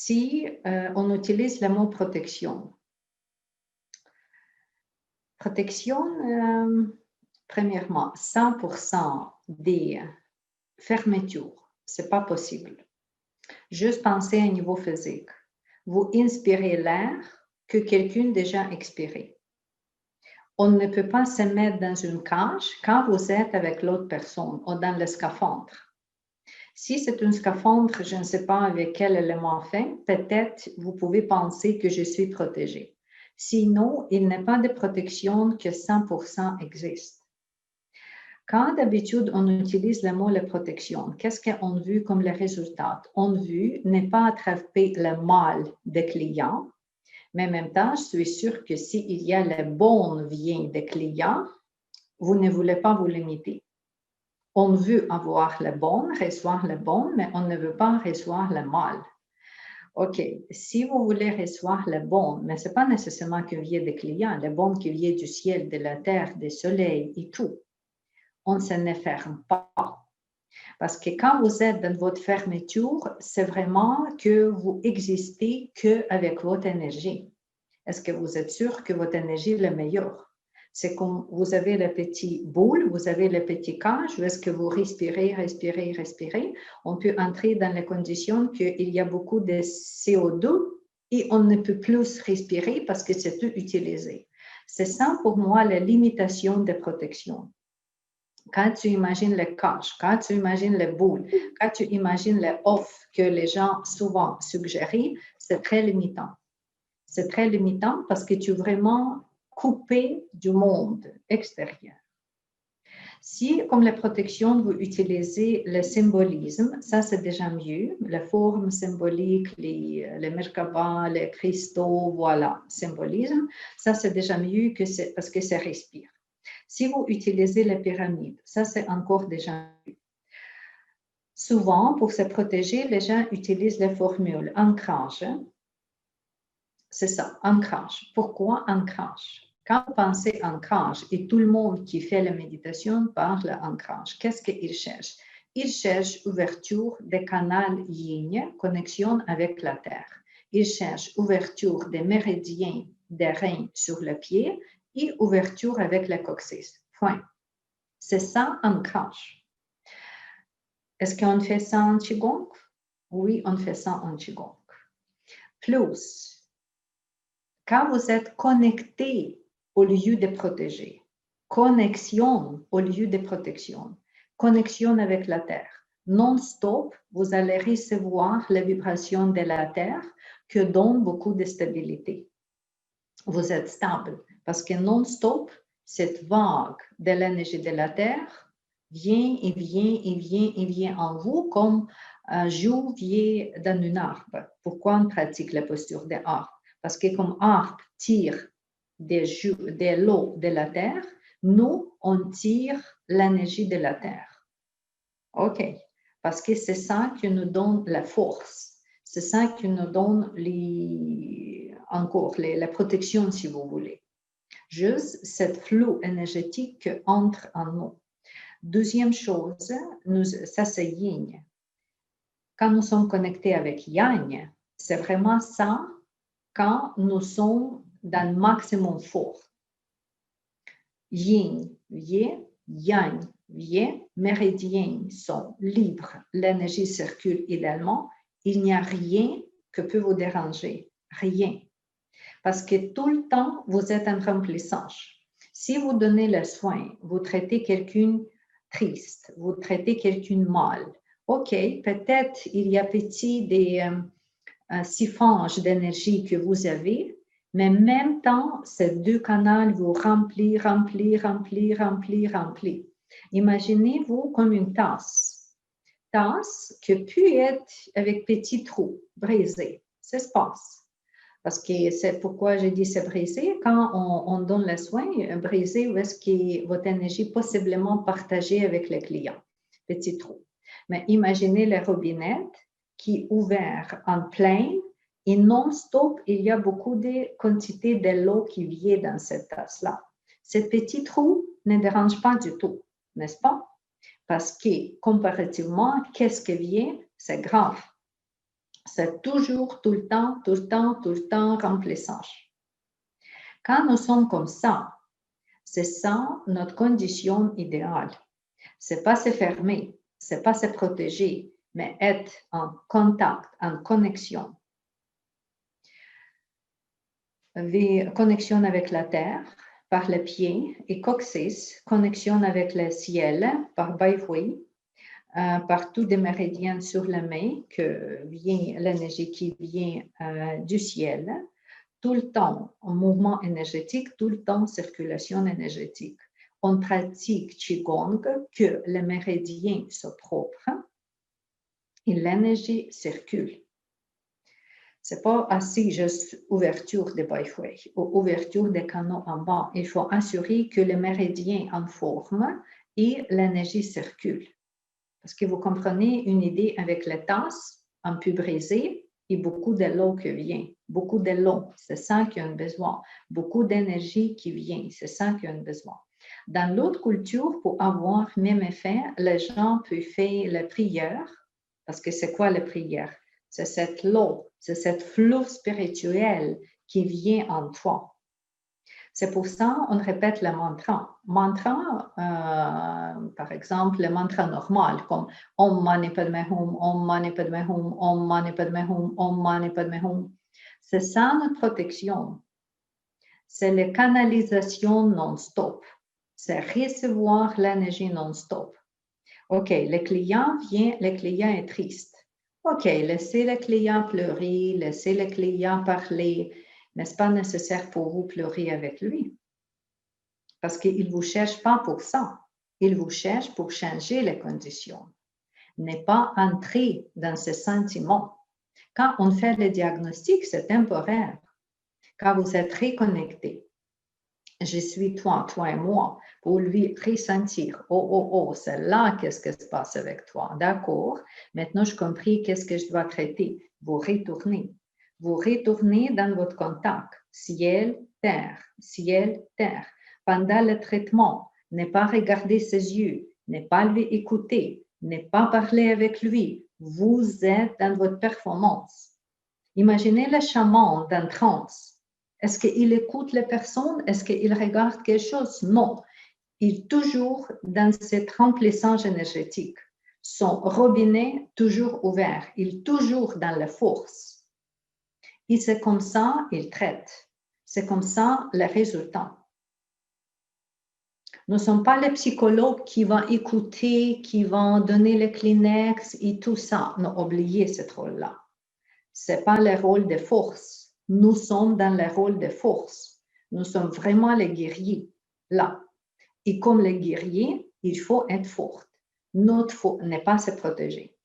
si on utilise le mot protection. Protection, premièrement, 100% des fermetures, ce n'est pas possible. Juste penser à un niveau physique. Vous inspirez l'air que quelqu'un déjà expiré. On ne peut pas se mettre dans une cage quand vous êtes avec l'autre personne ou dans le scaphandre. Si c'est un scaphandre, je ne sais pas avec quel élément fait, peut-être vous pouvez penser que je suis protégée. Sinon, il n'est pas de protection que 100% existe. Quand d'habitude on utilise le mot « la protection », qu'est-ce qu'on veut comme le résultat? On veut ne pas attraper le mal des clients, mais en même temps, je suis sûre que s'il y a le bon vient des clients, vous ne voulez pas vous limiter. On veut avoir le bon, recevoir le bon, mais on ne veut pas recevoir le mal. OK, si vous voulez recevoir le bon, mais ce n'est pas nécessairement que vient des clients, le bon qui vient du ciel, de la terre, du soleil et tout, on ne se ferme pas. Parce que quand vous êtes dans votre fermeture, c'est vraiment que vous existez qu'avec votre énergie. Est-ce que vous êtes sûr que votre énergie est la meilleure? C'est comme vous avez le petit boule, vous avez le petit cage, ou est-ce que vous respirez, respirez, respirez? On peut entrer dans les conditions qu'il y a beaucoup de CO2 et on ne peut plus respirer parce que c'est tout utilisé. C'est ça pour moi la limitation de protection. Quand tu imagines le cage, quand tu imagines le boule, quand tu imagines le off que les gens souvent suggèrent, c'est très limitant. C'est très limitant parce que tu es vraiment coupé du monde extérieur. Si, comme la protection, vous utilisez le symbolisme, ça c'est déjà mieux. La forme symbolique, les Merkaba, les cristaux, voilà, symbolisme, ça c'est déjà mieux parce que ça respire. Si vous utilisez la pyramide, ça c'est encore déjà mieux. Souvent, pour se protéger, les gens utilisent la formule ancrage. C'est ça, ancrage. Pourquoi ancrage? Quand vous pensez ancrage, et tout le monde qui fait la méditation parle ancrage, qu'est-ce qu'il cherche? Il cherche ouverture des canaux yin, connexion avec la terre. Il cherche ouverture des méridiens des reins sur le pied et ouverture avec le coccyx. Point. C'est ça, ancrage. Est-ce qu'on fait ça en Qigong? Oui, on fait ça en Qigong. Plus, quand vous êtes connecté au lieu de protéger, connexion au lieu de protection, connexion avec la terre, non-stop, vous allez recevoir les vibrations de la terre qui donnent beaucoup de stabilité. Vous êtes stable parce que non-stop, cette vague de l'énergie de la terre vient et vient et vient et vient en vous comme un jour vient dans un arbre. Pourquoi on pratique la posture des arbres? Parce que comme arbre tire de l'eau de la terre, nous, on tire l'énergie de la terre. OK. Parce que c'est ça qui nous donne la force. C'est ça qui nous donne la protection, si vous voulez. Juste cette flot énergétique entre en nous. Deuxième chose, ça c'est yin. Quand nous sommes connectés avec yang, c'est vraiment ça quand nous sommes dans le maximum fort. Yin vient, yang vient, méridiens sont libres, l'énergie circule idéalement, il n'y a rien que peut vous déranger, rien. Parce que tout le temps, vous êtes en remplissage. Si vous donnez le soin, vous traitez quelqu'un triste, vous traitez quelqu'un mal, OK, peut-être il y a des siphonage d'énergie que vous avez, mais en même temps, ces deux canaux vous remplissent. Imaginez-vous comme une tasse qui peut être avec petits trous brisés. Ça se passe. Parce que c'est pourquoi je dis c'est brisé. Quand on donne le soin, brisé, où est-ce que votre énergie possiblement partagée avec le client? Petit trou. Mais imaginez le robinet qui est ouvert en plein et non-stop, il y a beaucoup de quantité de l'eau qui vient dans cette tasse-là. Ce petit trou ne dérange pas du tout, n'est-ce pas? Parce que comparativement, qu'est-ce qui vient? C'est grave. C'est toujours, tout le temps, tout le temps, tout le temps remplissage. Quand nous sommes comme ça, c'est ça notre condition idéale. C'est pas se fermer, c'est pas se protéger, mais être en contact, en connexion. Connexion avec la terre par les pieds et coccyx, connexion avec le ciel par baïfoui, par tous les méridiens sur la main, que vient l'énergie qui vient du ciel, tout le temps en mouvement énergétique, tout le temps circulation énergétique. On pratique Qigong que les méridiens sont propres et l'énergie circule. Ce n'est pas assez juste ouverture des baïfouets ou ouverture des canaux en bas. Il faut assurer que les méridiens en forme et l'énergie circule. Parce que vous comprenez une idée avec les tasses un peu brisées et beaucoup de l'eau qui vient. Beaucoup de l'eau, c'est ça qu'il y a besoin. Beaucoup d'énergie qui vient, c'est ça qu'il y a besoin. Dans l'autre culture, pour avoir le même effet, les gens peuvent faire la prière. Parce que c'est quoi la prière? C'est cette eau, c'est cette flot spirituel qui vient en toi. C'est pour ça qu'on répète le mantra. Mantra, par exemple, le mantra normal, comme Om Mani Padme Hum, Om Mani Padme Hum, Om Mani Padme Hum, Om Mani Padme Hum. C'est ça notre protection. C'est la canalisation non-stop. C'est recevoir l'énergie non-stop. OK, le client vient, le client est triste. OK, laissez le client pleurer, laissez le client parler. N'est-ce pas nécessaire pour vous pleurer avec lui? Parce qu'il ne vous cherche pas pour ça. Il vous cherche pour changer les conditions. Ne pas entrer dans ces sentiments. Quand on fait le diagnostic, c'est temporaire. Quand vous êtes reconnecté, je suis toi, toi et moi, pour lui ressentir. Oh, c'est là qu'est-ce qui se passe avec toi. D'accord, maintenant je compris qu'est-ce que je dois traiter. Vous retournez. Vous retournez dans votre contact. Ciel, terre, ciel, terre. Pendant le traitement, ne pas regarder ses yeux, ne pas lui écouter, ne pas parler avec lui. Vous êtes dans votre performance. Imaginez le chaman dans trance. Est-ce qu'il écoute les personnes? Est-ce qu'il regarde quelque chose? Non. Il est toujours dans cet remplissage énergétique. Son robinet toujours ouvert. Il est toujours dans la force. Et c'est comme ça qu'il traite. C'est comme ça le résultat. Nous ne sommes pas les psychologues qui vont écouter, qui vont donner les Kleenex et tout ça. Non, oubliez ce rôle-là. Ce n'est pas le rôle de force. Nous sommes dans le rôle de force. Nous sommes vraiment les guerriers, là. Et comme les guerriers, il faut être fort. Notre force n'est pas se protéger.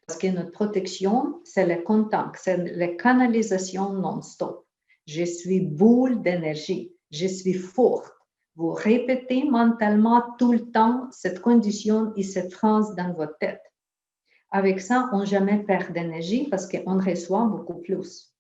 Parce que notre protection, c'est le contact, c'est la canalisation non-stop. Je suis boule d'énergie. Je suis forte. Vous répétez mentalement tout le temps cette condition et cette phrase dans votre tête. Avec ça, on ne jamais perd d'énergie parce qu'on reçoit beaucoup plus.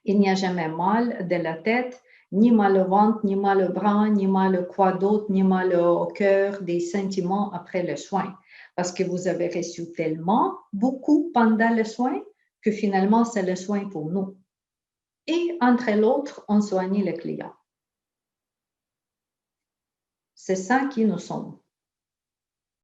Il n'y a jamais mal de la tête, ni mal au ventre, ni mal au bras, ni mal au quoi d'autre, ni mal au cœur, des sentiments après le soin. Parce que vous avez reçu tellement beaucoup pendant le soin que finalement, c'est le soin pour nous. Et entre l'autre, on soigne le client. C'est ça qui nous sommes.